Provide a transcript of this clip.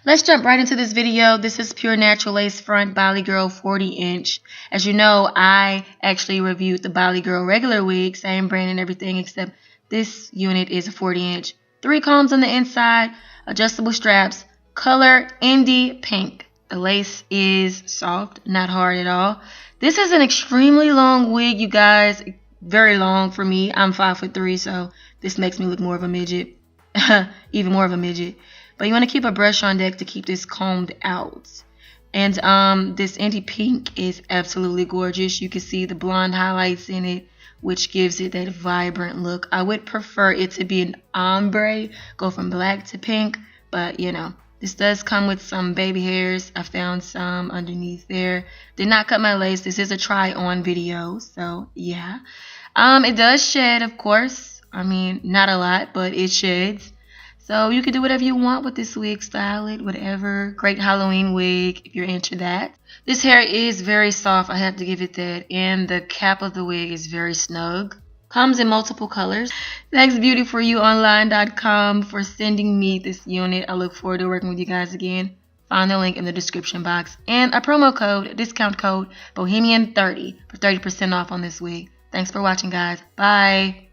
Let's jump right into this video. This is pure natural lace front Bali Girl 40-inch. As you know, I actually reviewed the Bali Girl regular wig, same brand and everything, except this unit is a 40-inch. 3 combs on the inside, adjustable straps, color indie pink. The lace is soft, not hard at all. This is an extremely long wig, you guys. Very long for me. I'm 5'3", so this makes me look more of a midget. Even more of a midget. But you want to keep a brush on deck to keep this combed out. And this indie pink is absolutely gorgeous. You can see the blonde highlights in it, which gives it that vibrant look. I would prefer it to be an ombre, go from black to pink, but you know, this does come with some baby hairs. I found some underneath there. Did not cut my lace. This is a try on video, so yeah. It does shed, of course. I mean, not a lot, but it sheds. So you can do whatever you want with this wig, style it, whatever. Great Halloween wig if you're into that. This hair is very soft, I have to give it that. And the cap of the wig is very snug. Comes in multiple colors. Thanks beautyforyouonline.com for sending me this unit. I look forward to working with you guys again. Find the link in the description box. And a promo code, discount code, Bohemian30 for 30% off on this wig. Thanks for watching, guys. Bye.